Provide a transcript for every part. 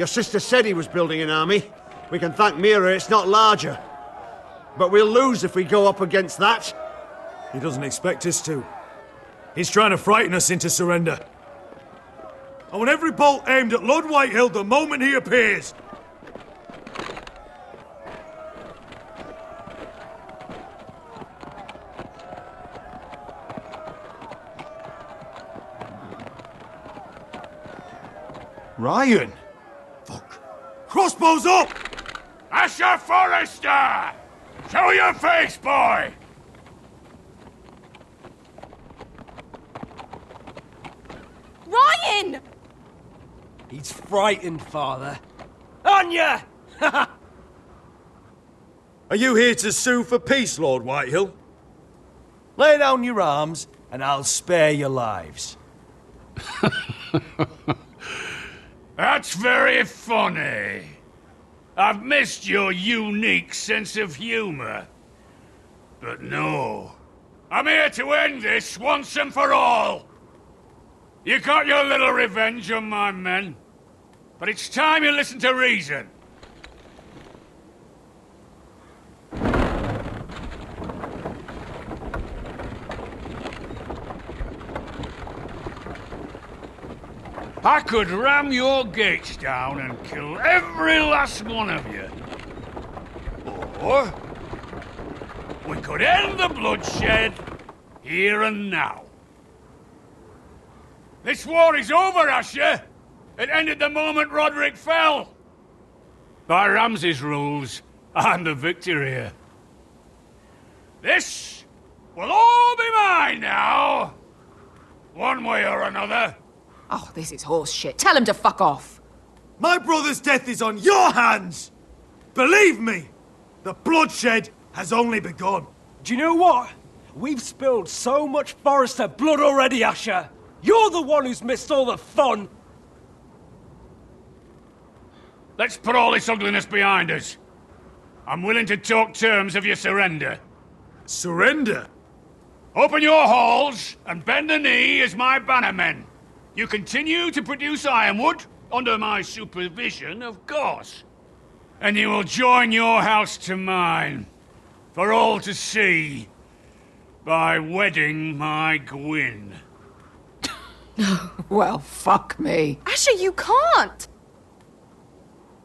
Your sister said he was building an army. We can thank Mira it's not larger. But we'll lose if we go up against that. He doesn't expect us to. He's trying to frighten us into surrender. I want every bolt aimed at Lord Whitehill the moment he appears. Ryan! Fuck. Crossbows up! Asher Forrester! Show your face, boy! Ryan! He's frightened, Father. Anya! Are you here to sue for peace, Lord Whitehill? Lay down your arms, and I'll spare your lives. That's very funny. I've missed your unique sense of humor. But no. I'm here to end this once and for all. You got your little revenge on my men. But it's time you listen to reason. I could ram your gates down and kill every last one of you. Or we could end the bloodshed here and now. This war is over, Asher. It ended the moment Roderick fell. By Ramsay's rules, I'm the victor here. This will all be mine now. One way or another. Oh, this is horse shit. Tell him to fuck off. My brother's death is on your hands! Believe me, the bloodshed has only begun. Do you know what? We've spilled so much Forrester blood already, Asher. You're the one who's missed all the fun. Let's put all this ugliness behind us. I'm willing to talk terms of your surrender. Surrender? Open your halls and bend the knee as my bannermen. You continue to produce ironwood, under my supervision, of course. And you will join your house to mine, for all to see, by wedding my Gwyn. Well, fuck me. Asher, you can't!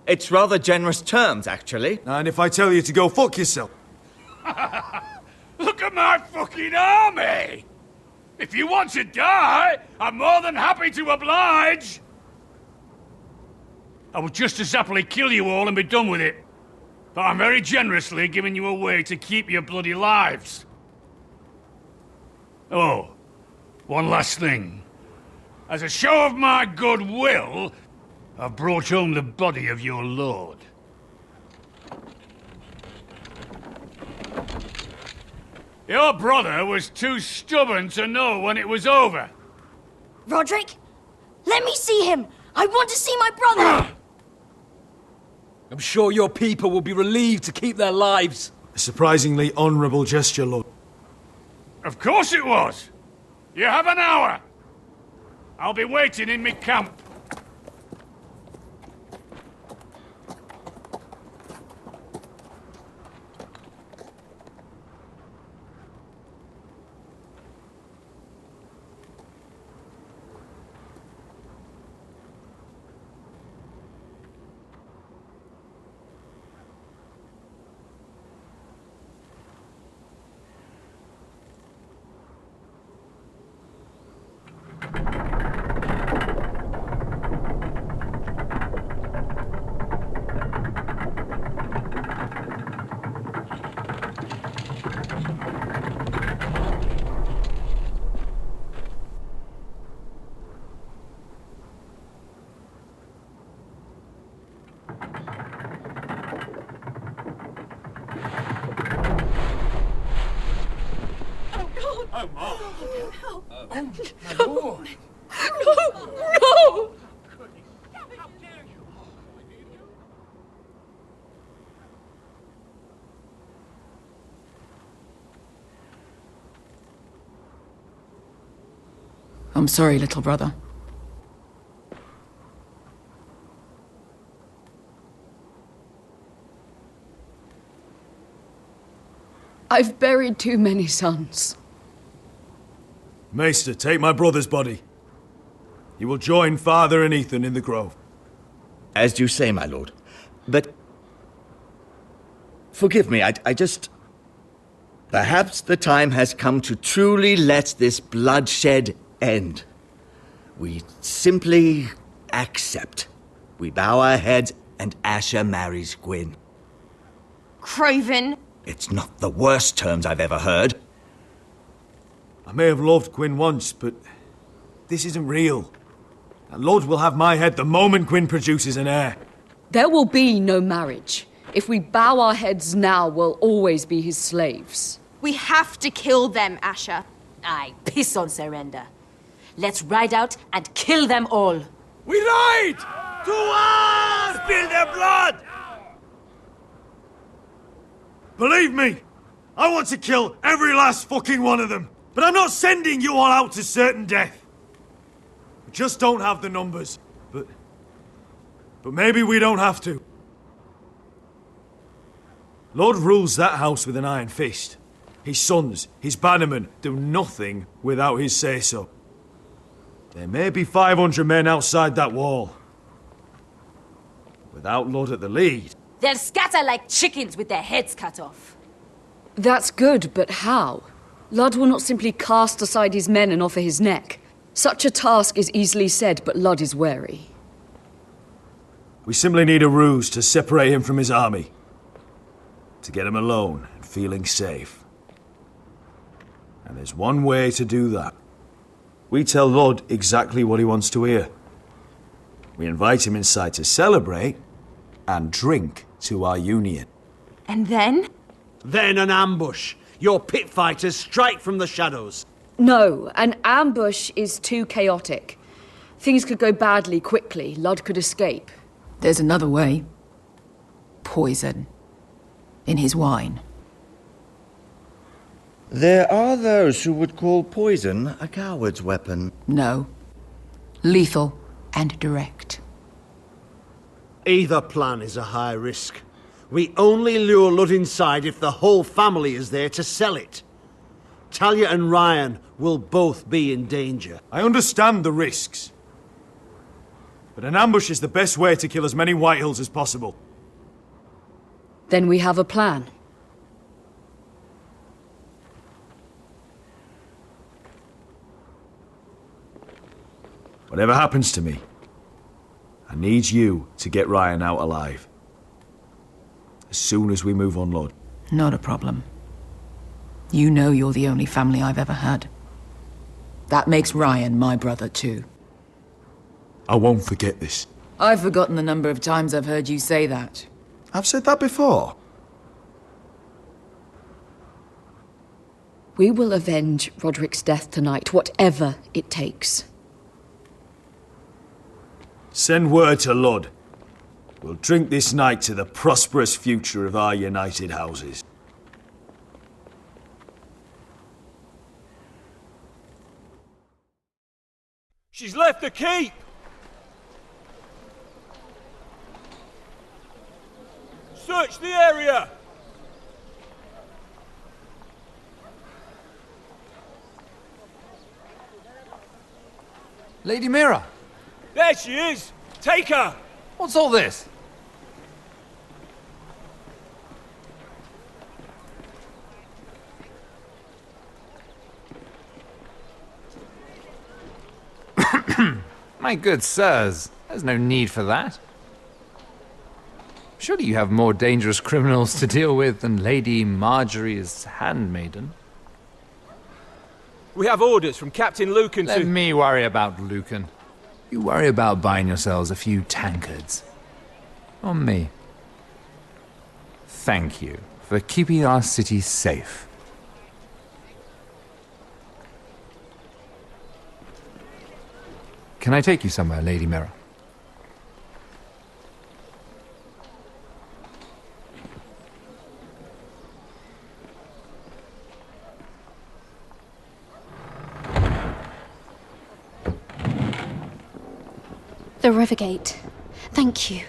It's rather generous terms, actually. And if I tell you to go fuck yourself? Look at my fucking army! If you want to die, I'm more than happy to oblige! I would just as happily kill you all and be done with it. But I'm very generously giving you a way to keep your bloody lives. Oh, one last thing. As a show of my goodwill, I've brought home the body of your lord. Your brother was too stubborn to know when it was over. Roderick, let me see him. I want to see my brother. I'm sure your people will be relieved to keep their lives. A surprisingly honourable gesture, Lord. Of course it was. You have an hour. I'll be waiting in my camp. No! No! I'm sorry, little brother. I've buried too many sons. Maester, take my brother's body. He will join Father and Ethan in the grove. As you say, my lord. But... forgive me, I just... Perhaps the time has come to truly let this bloodshed end. We simply accept. We bow our heads and Asher marries Gwyn. Craven. It's not the worst terms I've ever heard. I may have loved Gwyn once, but this isn't real. And Lord will have my head the moment Gwyn produces an heir. There will be no marriage. If we bow our heads now, we'll always be his slaves. We have to kill them, Asher. Aye, piss on surrender. Let's ride out and kill them all. We ride! To arms! Spill their blood! Believe me, I want to kill every last fucking one of them. But I'm not sending you all out to certain death. We just don't have the numbers. But maybe we don't have to. Lord rules that house with an iron fist. His sons, his bannermen, do nothing without his say-so. There may be 500 men outside that wall. Without Lord at the lead... They'll scatter like chickens with their heads cut off. That's good, but how? Ludd will not simply cast aside his men and offer his neck. Such a task is easily said, but Ludd is wary. We simply need a ruse to separate him from his army. To get him alone and feeling safe. And there's one way to do that. We tell Ludd exactly what he wants to hear. We invite him inside to celebrate and drink to our union. And then? Then an ambush. Your pit fighters strike from the shadows. No, an ambush is too chaotic. Things could go badly quickly. Ludd could escape. There's another way. Poison. In his wine. There are those who would call poison a coward's weapon. No. Lethal and direct. Either plan is a high risk. We only lure Ludd inside if the whole family is there to sell it. Talia and Ryan will both be in danger. I understand the risks. But an ambush is the best way to kill as many Whitehills as possible. Then we have a plan. Whatever happens to me, I need you to get Ryan out alive. As soon as we move on, Lord. Not a problem. You know you're the only family I've ever had. That makes Ryan my brother too. I won't forget this. I've forgotten the number of times I've heard you say that. I've said that before. We will avenge Roderick's death tonight, whatever it takes. Send word to Ludd. We'll drink this night to the prosperous future of our united houses. She's left the keep! Search the area! Lady Mira! There she is! Take her! What's all this? My good sirs, there's no need for that. Surely you have more dangerous criminals to deal with than Lady Marjorie's handmaiden. We have orders from Captain Lucan to... Let me worry about Lucan. You worry about buying yourselves a few tankards. On me. Thank you for keeping our city safe. Can I take you somewhere, Lady Mira? The Rivergate. Thank you.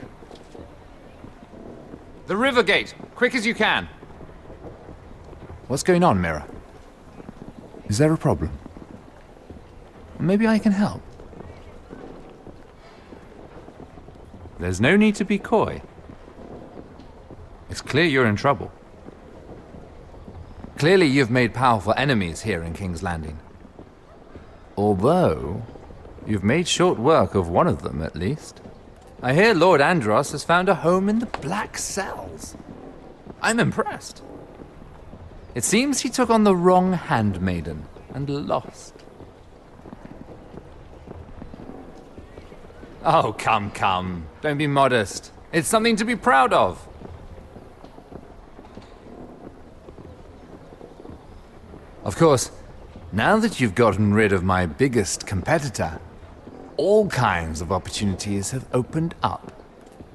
The Rivergate! Quick as you can! What's going on, Mira? Is there a problem? Maybe I can help. There's no need to be coy. It's clear you're in trouble. Clearly you've made powerful enemies here in King's Landing. Although, you've made short work of one of them, at least. I hear Lord Andros has found a home in the Black Cells. I'm impressed. It seems he took on the wrong handmaiden and lost. Oh, come, come. Don't be modest. It's something to be proud of. Of course, now that you've gotten rid of my biggest competitor, all kinds of opportunities have opened up.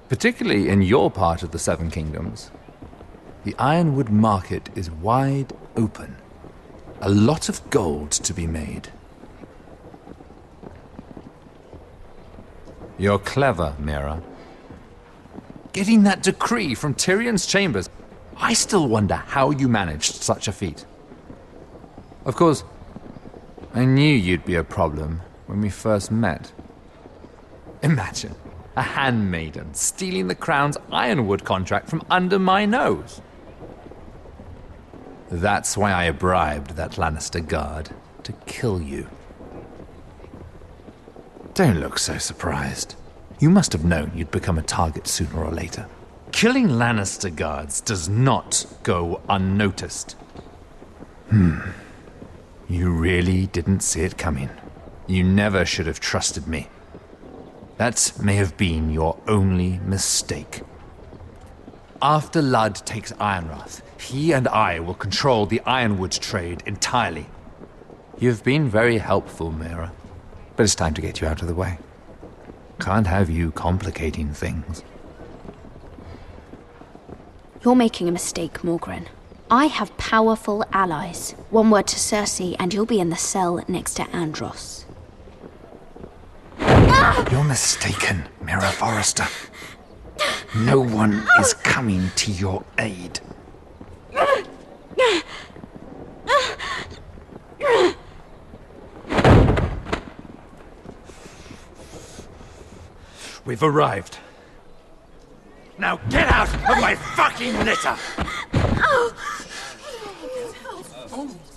Particularly in your part of the Seven Kingdoms. The Ironwood market is wide open. A lot of gold to be made. You're clever, Mira. Getting that decree from Tyrion's chambers, I still wonder how you managed such a feat. Of course, I knew you'd be a problem when we first met. Imagine a handmaiden stealing the Crown's Ironwood contract from under my nose. That's why I bribed that Lannister guard to kill you. Don't look so surprised. You must have known you'd become a target sooner or later. Killing Lannister guards does not go unnoticed. You really didn't see it coming. You never should have trusted me. That may have been your only mistake. After Ludd takes Ironrath, he and I will control the Ironwood trade entirely. You've been very helpful, Mira. But it's time to get you out of the way. Can't have you complicating things. You're making a mistake, Morgren. I have powerful allies. One word to Cersei and you'll be in the cell next to Andros. You're mistaken, Mira Forrester. No one is coming to your aid. We've arrived. Now get out of my fucking litter!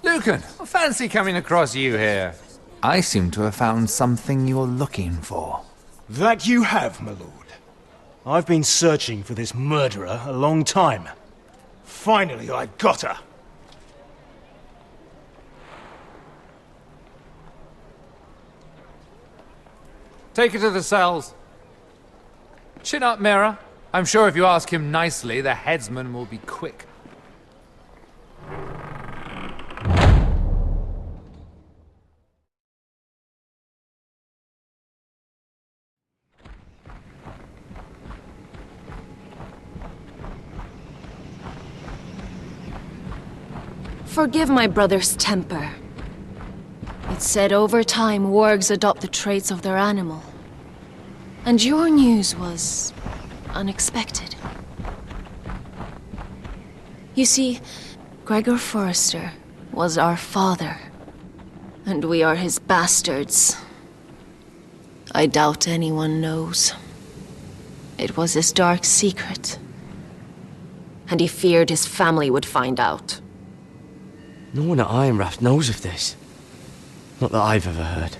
Lucan, I fancy coming across you here. I seem to have found something you're looking for. That you have, my lord. I've been searching for this murderer a long time. Finally, I got her. Take her to the cells. Chin up, Mira. I'm sure if you ask him nicely, the headsman will be quick. Forgive my brother's temper. It's said over time, wargs adopt the traits of their animal. And your news was unexpected. You see, Gregor Forrester was our father, and we are his bastards. I doubt anyone knows. It was his dark secret, and he feared his family would find out. No one at Ironrath knows of this. Not that I've ever heard.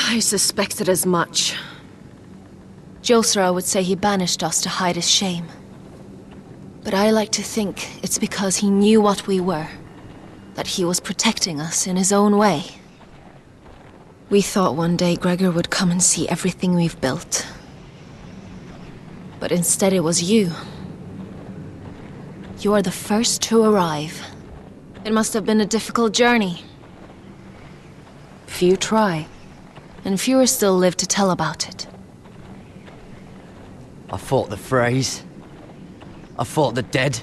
I suspected as much. Josera would say he banished us to hide his shame. But I like to think it's because he knew what we were. That he was protecting us in his own way. We thought one day Gregor would come and see everything we've built. But instead it was you. You are the first to arrive. It must have been a difficult journey. Few try, and fewer still live to tell about it. I fought the Freys. I fought the dead.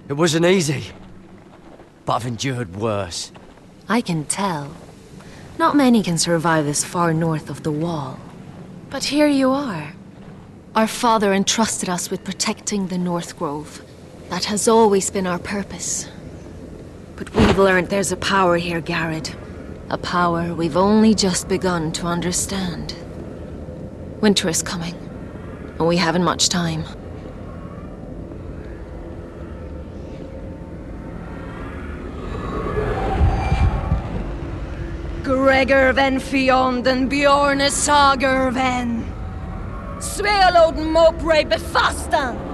It wasn't easy. But I've endured worse. I can tell. Not many can survive this far north of the Wall. But here you are. Our father entrusted us with protecting the North Grove. That has always been our purpose. But we've learned there's a power here, Garrett. A power we've only just begun to understand. Winter is coming, and we haven't much time. Gregor ven Fionden Bjorne Sager ven. Svealoden Mopre Befastan.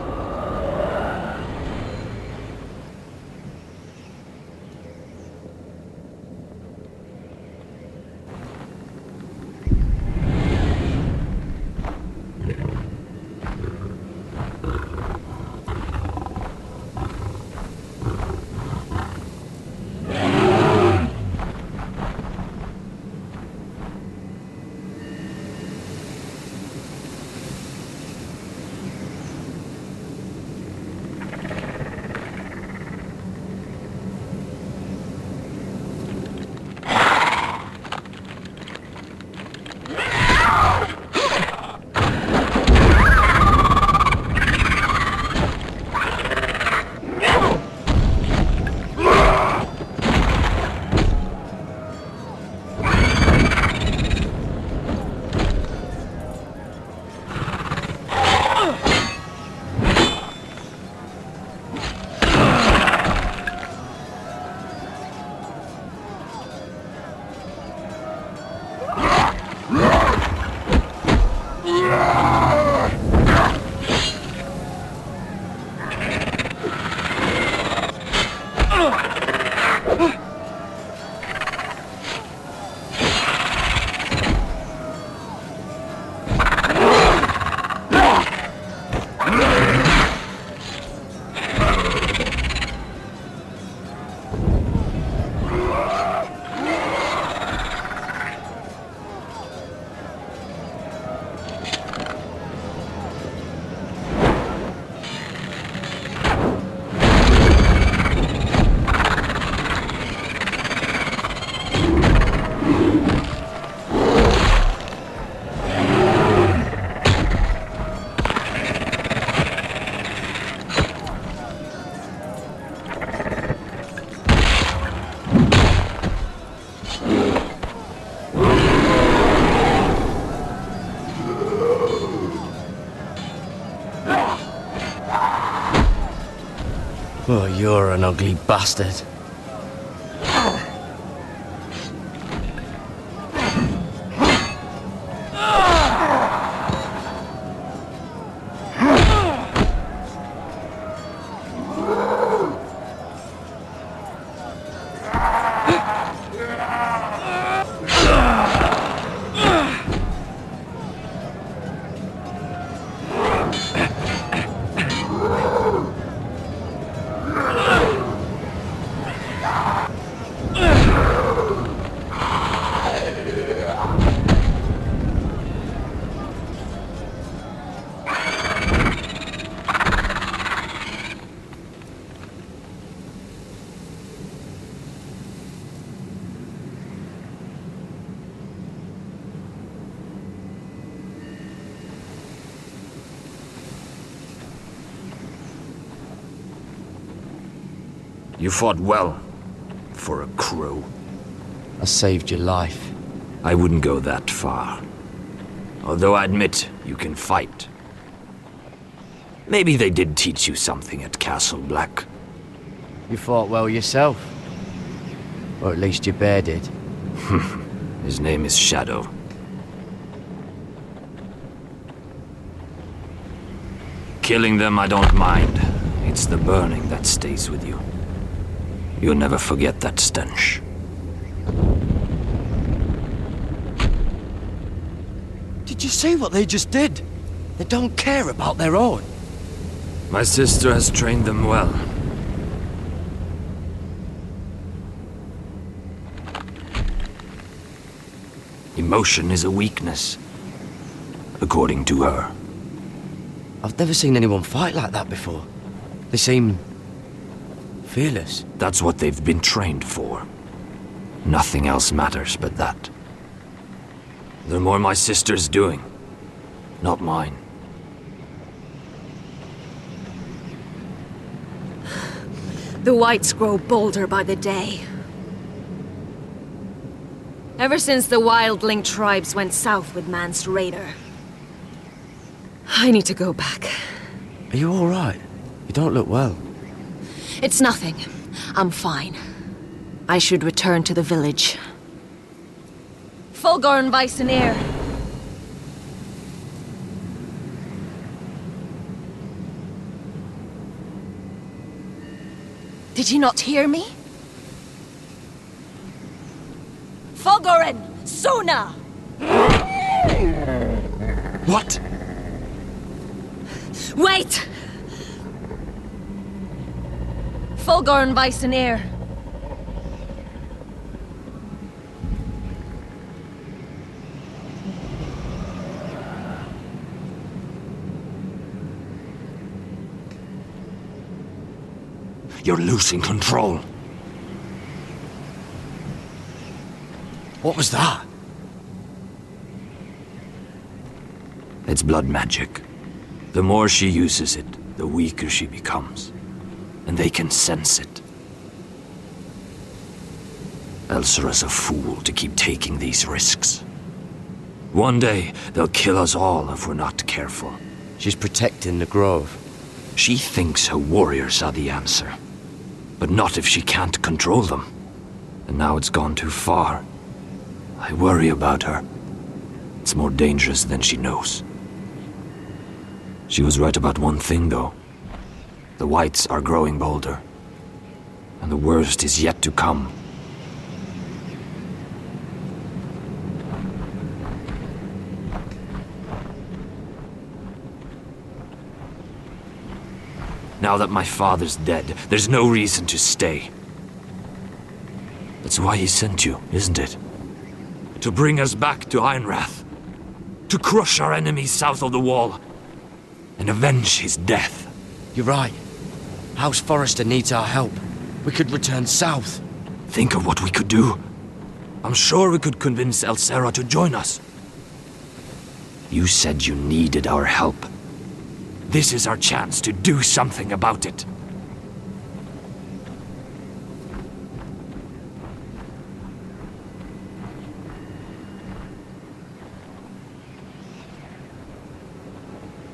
Oh, you're an ugly bastard. You fought well, for a crow. I saved your life. I wouldn't go that far. Although I admit you can fight. Maybe they did teach you something at Castle Black. You fought well yourself. Or at least your bear did. His name is Shadow. Killing them I don't mind. It's the burning that stays with you. You'll never forget that stench. Did you see what they just did? They don't care about their own. My sister has trained them well. Emotion is a weakness, according to her. I've never seen anyone fight like that before. They seem fearless. That's what they've been trained for. Nothing else matters but that. The more my sister's doing, not mine. The Whites grow bolder by the day. Ever since the Wildling tribes went south with Mance Rayder. I need to go back. Are you all right? You don't look well. It's nothing. I'm fine. I should return to the village. Fulgorn Bysonir. Did you not hear me? Fulgorn! Sona! What? Wait! Fulgorn Bysonir. You're losing control. What was that? It's blood magic. The more she uses it, the weaker she becomes. And they can sense it. Elsera's a fool to keep taking these risks. One day, they'll kill us all if we're not careful. She's protecting the grove. She thinks her warriors are the answer. But not if she can't control them. And now it's gone too far. I worry about her. It's more dangerous than she knows. She was right about one thing, though. The Whites are growing bolder. And the worst is yet to come. Now that my father's dead, there's no reason to stay. That's why he sent you, isn't it? To bring us back to Ironrath. To crush our enemies south of the Wall. And avenge his death. You're right. House Forrester needs our help. We could return south. Think of what we could do. I'm sure we could convince Elsera to join us. You said you needed our help. This is our chance to do something about it.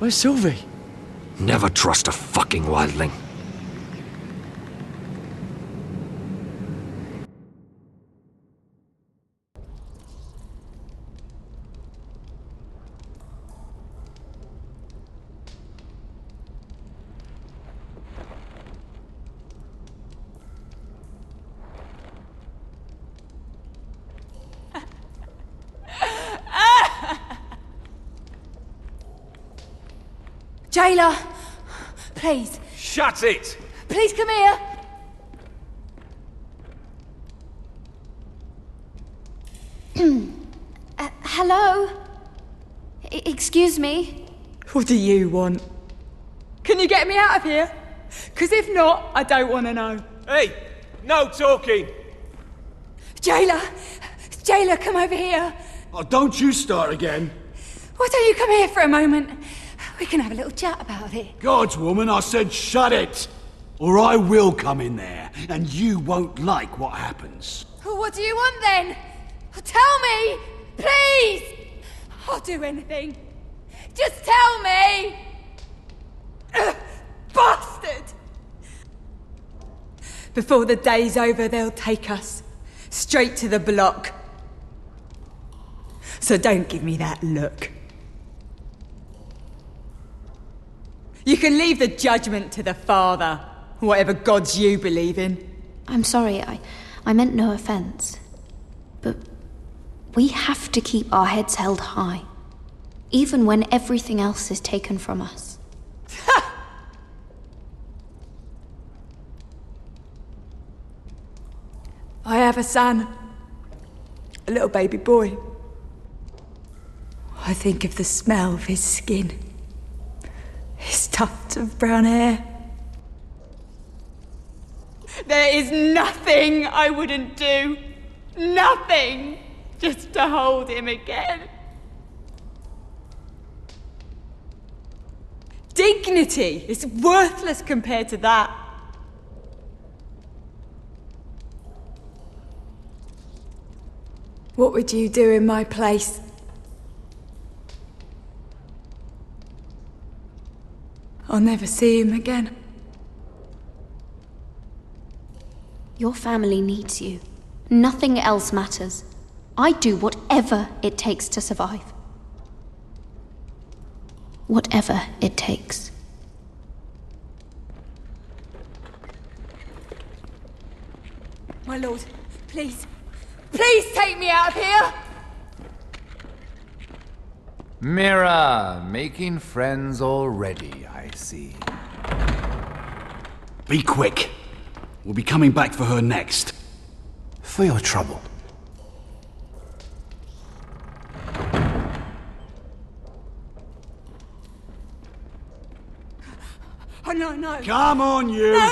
Where's Sylvie? Never trust a fucking wildling. Jailer! Please. Shut it! Please come here! Hello? Excuse me? What do you want? Can you get me out of here? Because if not, I don't want to know. Hey! No talking! Jailer! Jailer, come over here! Oh, don't you start again. Why don't you come here for a moment? We can have a little chat about it. Gods, woman, I said shut it! Or I will come in there, and you won't like what happens. Well, what do you want then? Tell me! Please! I'll do anything. Just tell me! Bastard! Before the day's over, they'll take us straight to the block. So don't give me that look. You can leave the judgment to the Father, whatever gods you believe in. I'm sorry, I meant no offense. But we have to keep our heads held high, even when everything else is taken from us. I have a son, a little baby boy. I think of the smell of his skin, his tuft of brown hair. There is nothing I wouldn't do. Nothing! Just to hold him again. Dignity is worthless compared to that. What would you do in my place? I'll never see him again. Your family needs you. Nothing else matters. I'd do whatever it takes to survive. Whatever it takes. My lord, please. Please take me out of here! Mira, making friends already, I see. Be quick. We'll be coming back for her next. For your trouble. Oh, no. Come on, you! No!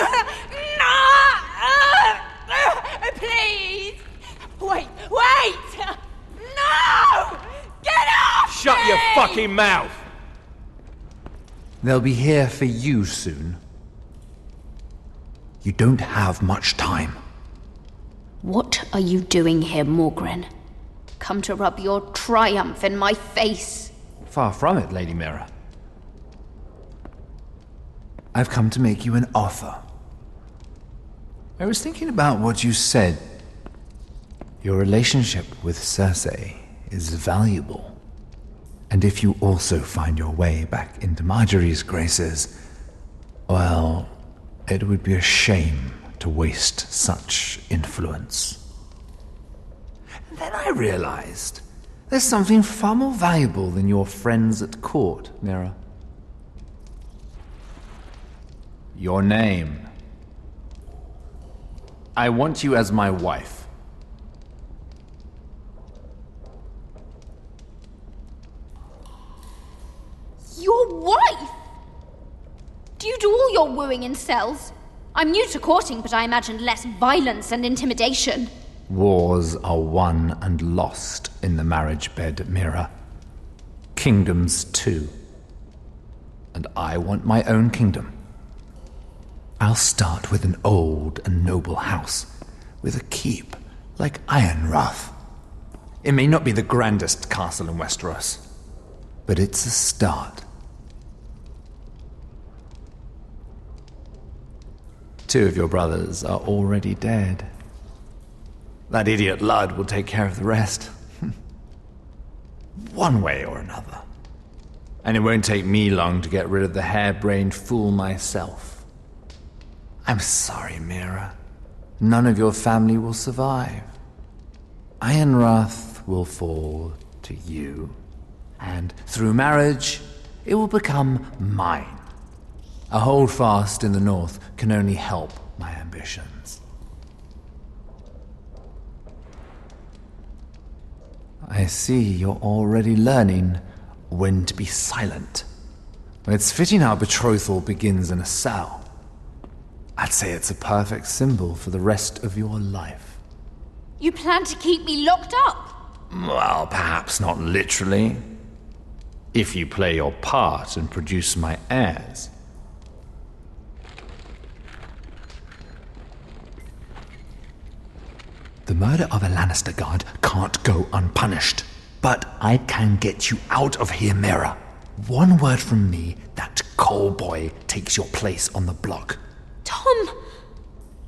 Please! Wait! No! Get off! Shut your fucking mouth! They'll be here for you soon. You don't have much time. What are you doing here, Morgren? Come to rub your triumph in my face? Far from it, Lady Mira. I've come to make you an offer. I was thinking about what you said. Your relationship with Cersei is valuable. And if you also find your way back into Marjorie's graces, well, it would be a shame to waste such influence. And then I realized there's something far more valuable than your friends at court, Mira. Your name. I want you as my wife. Your wife? Do you do all your wooing in cells? I'm new to courting, but I imagined less violence and intimidation. Wars are won and lost in the marriage bed, Mira. Kingdoms too. And I want my own kingdom. I'll start with an old and noble house, with a keep like Ironrath. It may not be the grandest castle in Westeros, but it's a start. Two of your brothers are already dead. That idiot Ludd will take care of the rest. One way or another. And it won't take me long to get rid of the harebrained fool myself. I'm sorry, Mira. None of your family will survive. Ironrath will fall to you. And through marriage, it will become mine. A holdfast in the north can only help my ambitions. I see you're already learning when to be silent. It's fitting our betrothal begins in a cell. I'd say it's a perfect symbol for the rest of your life. You plan to keep me locked up? Well, perhaps not literally. If you play your part and produce my heirs. The murder of a Lannister guard can't go unpunished. But I can get you out of here, Mira. One word from me, that coal boy takes your place on the block. Tom!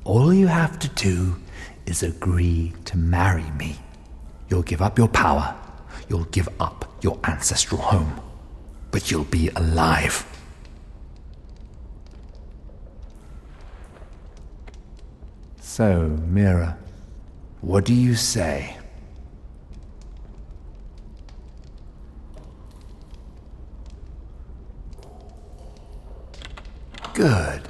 All you have to do is agree to marry me. You'll give up your power. You'll give up your ancestral home. But you'll be alive. So, Mira, what do you say? Good.